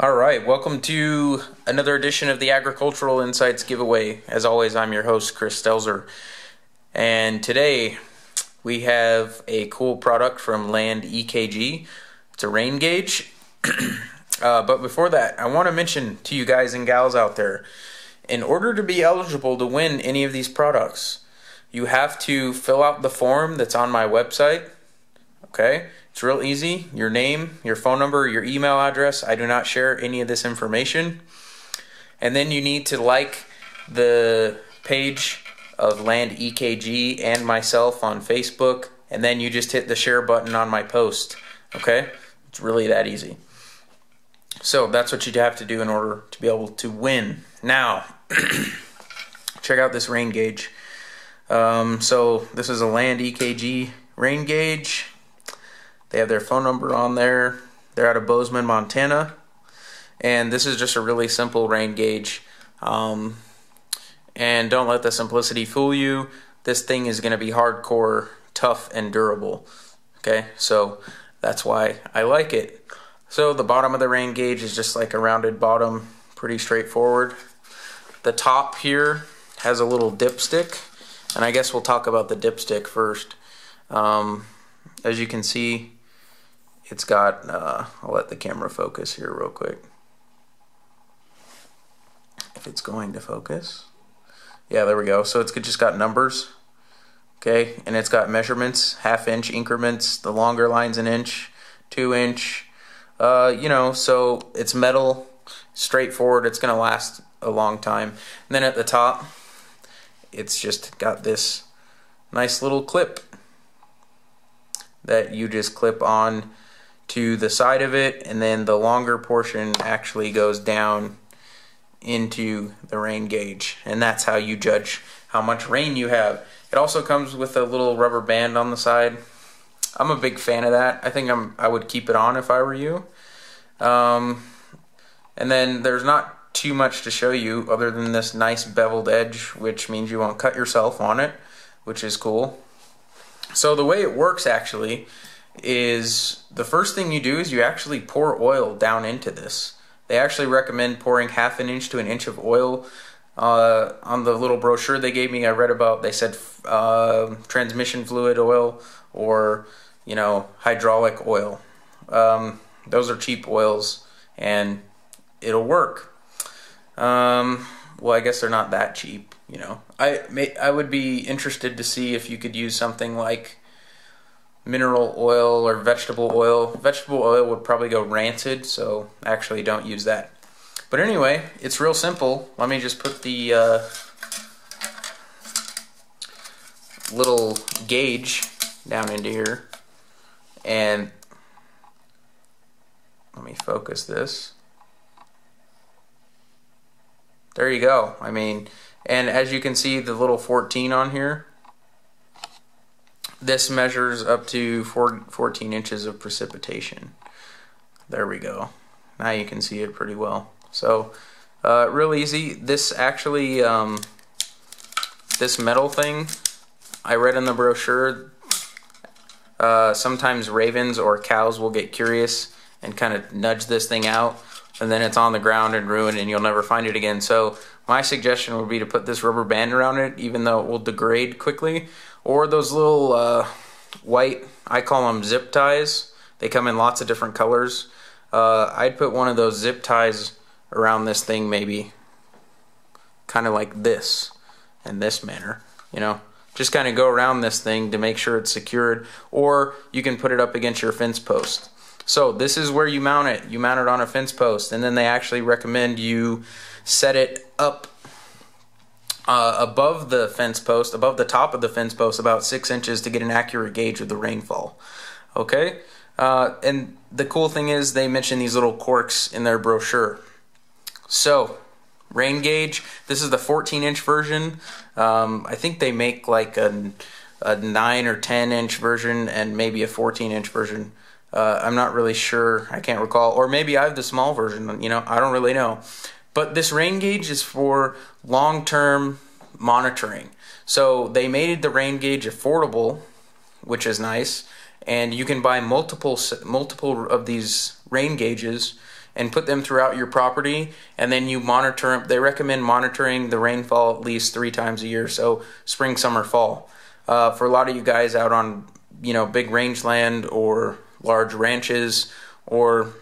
All right, welcome to another edition of the Agricultural Insights giveaway. As always, I'm your host, Chris Stelzer. And today we have a cool product from LandEKG. It's a rain gauge. But before that, I want to mention to you guys and gals out there, in order to be eligible to win any of these products, you have to fill out the form that's on my website. Okay? It's real easy. Your name, your phone number, your email address. I do not share any of this information. And then you need to like the page of LandEKG and myself on Facebook. And then you just hit the share button on my post. Okay? It's really that easy. So that's what you have to do in order to be able to win. Now, check out this rain gauge. So this is a LandEKG rain gauge. They have their phone number on there. They're out of Bozeman, Montana. And this is just a really simple rain gauge. And don't let the simplicity fool you. This thing is going to be hardcore, tough, and durable. Okay, so that's why I like it. So the bottom of the rain gauge is just like a rounded bottom, pretty straightforward. The top here has a little dipstick. And I guess we'll talk about the dipstick first. As you can see, it's got, I'll let the camera focus here real quick. If it's going to focus. Yeah, there we go. So it's just got numbers. Okay, and it's got measurements, 1/2 inch increments, the longer line's 1 inch, 2 inch. So it's metal, straightforward, it's going to last a long time. And then at the top, it's just got this nice little clip that you just clip on to the side of it, and then the longer portion actually goes down into the rain gauge, and that's how you judge how much rain you have. It also comes with a little rubber band on the side. I'm a big fan of that. I think I would keep it on if I were you. And then there's not too much to show you other than this nice beveled edge, which means you won't cut yourself on it, which is cool. So the way it works actually is the first thing you do is you actually pour oil down into this. They actually recommend pouring 1/2 inch to 1 inch of oil. On the little brochure they gave me, I read about, they said transmission fluid oil or, hydraulic oil. Those are cheap oils and it'll work. Well, I guess they're not that cheap, I would be interested to see if you could use something like mineral oil or vegetable oil. Vegetable oil would probably go rancid, so actually don't use that. But anyway, it's real simple. Let me just put the little gauge down into here, and let me focus this. There you go. And as you can see, the little 14 on here, this measures up to 14 inches of precipitation. There we go. Now you can see it pretty well. So, real easy. This actually, this metal thing, I read in the brochure, sometimes ravens or cows will get curious and kind of nudge this thing out, and then it's on the ground and ruined and you'll never find it again. So my suggestion would be to put this rubber band around it, even though it will degrade quickly, or those little white, I call them zip ties. They come in lots of different colors. I'd put one of those zip ties around this thing, maybe kind of like this, in this manner, just kind of go around this thing to make sure it's secured, or you can put it up against your fence post. So this is where you mount it. You mount it on a fence post, and then they actually recommend you set it up above the fence post, above the top of the fence post, about 6 inches to get an accurate gauge of the rainfall. Okay? And the cool thing is they mention these little corks in their brochure. So, rain gauge, this is the 14-inch version. I think they make like a 9 or 10-inch version and maybe a 14-inch version. I'm not really sure. I can't recall. Or maybe I have the small version. I don't really know. But this rain gauge is for long-term monitoring. So they made the rain gauge affordable, which is nice. And you can buy multiple of these rain gauges and put them throughout your property, and then you monitor them. They recommend monitoring the rainfall at least 3 times a year, so spring, summer, fall. For a lot of you guys out on, you know, big rangeland or large ranches, or,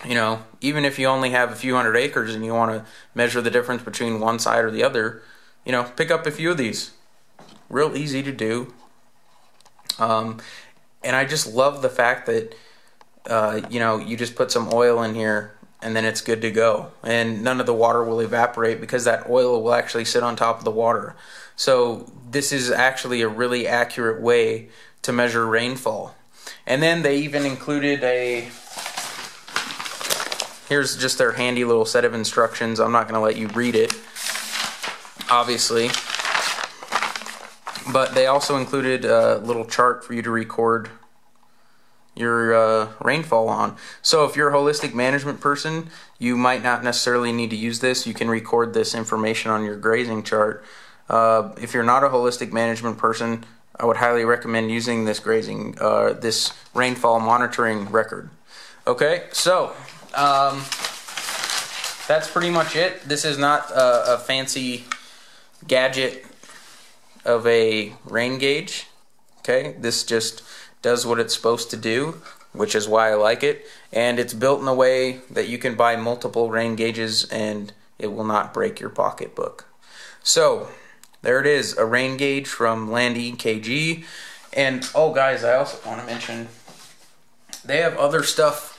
you know, even if you only have a few hundred acres and you want to measure the difference between one side or the other, you know, pick up a few of these. Real easy to do. And I just love the fact that, you know, you just put some oil in here and then it's good to go. And none of the water will evaporate because that oil will actually sit on top of the water. So this is actually a really accurate way to measure rainfall. And then they even included here's just their handy little set of instructions. I'm not going to let you read it, obviously. But they also included a little chart for you to record your rainfall on. So if you're a holistic management person, you might not necessarily need to use this. You can record this information on your grazing chart. If you're not a holistic management person, I would highly recommend using this this rainfall monitoring record. Okay, so that's pretty much it. This is not a fancy gadget of a rain gauge. Okay, this just does what it's supposed to do, which is why I like it. And it's built in a way that you can buy multiple rain gauges and it will not break your pocketbook. So there it is, a rain gauge from LandEKG. And oh guys, I also want to mention they have other stuff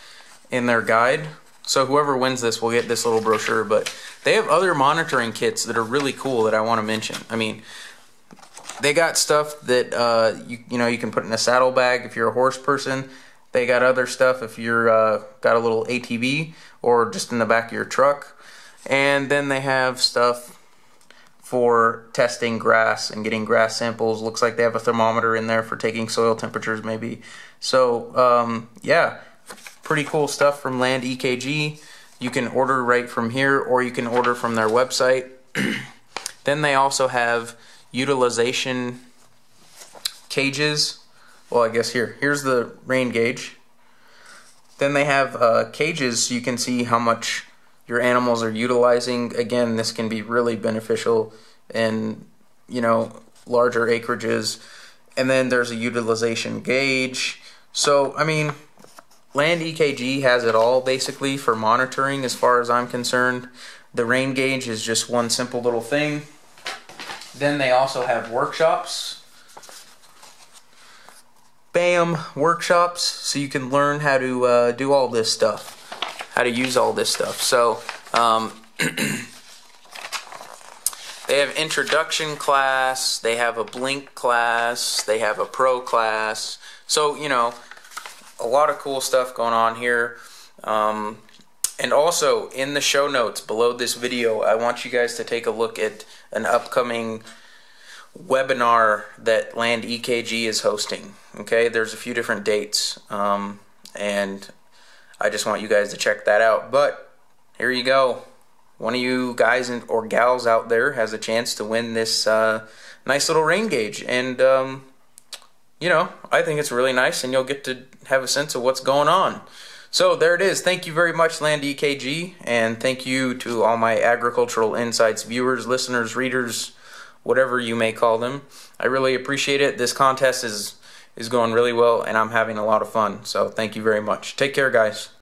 in their guide. So whoever wins this will get this little brochure, but they have other monitoring kits that are really cool that I want to mention. I mean, they got stuff that you know, you can put in a saddlebag if you're a horse person. They got other stuff if you're got a little ATV or just in the back of your truck. And then they have stuff for testing grass and getting grass samples. Looks like they have a thermometer in there for taking soil temperatures maybe. So yeah, pretty cool stuff from LandEKG. You can order right from here or you can order from their website. Then they also have utilization cages. Well, I guess here's the rain gauge. Then they have cages so you can see how much your animals are utilizing. Again, this can be really beneficial in, you know, larger acreages. And then there's a utilization gauge. So, I mean, LandEKG has it all basically for monitoring as far as I'm concerned. The rain gauge is just one simple little thing. Then they also have workshops. Bam, workshops, so you can learn how to do all this stuff, how to use all this stuff. So they have introduction class, they have a blink class, they have a pro class. So, you know, a lot of cool stuff going on here. And also, in the show notes below this video, I want you guys to take a look at an upcoming webinar that LandEKG is hosting. Okay, there's a few different dates, and I just want you guys to check that out. But here you go. One of you guys or gals out there has a chance to win this nice little rain gauge. And, you know, I think it's really nice, and you'll get to have a sense of what's going on. So there it is. Thank you very much, LandEKG, and thank you to all my Agricultural Insights viewers, listeners, readers, whatever you may call them. I really appreciate it. This contest is going really well, and I'm having a lot of fun. So thank you very much. Take care, guys.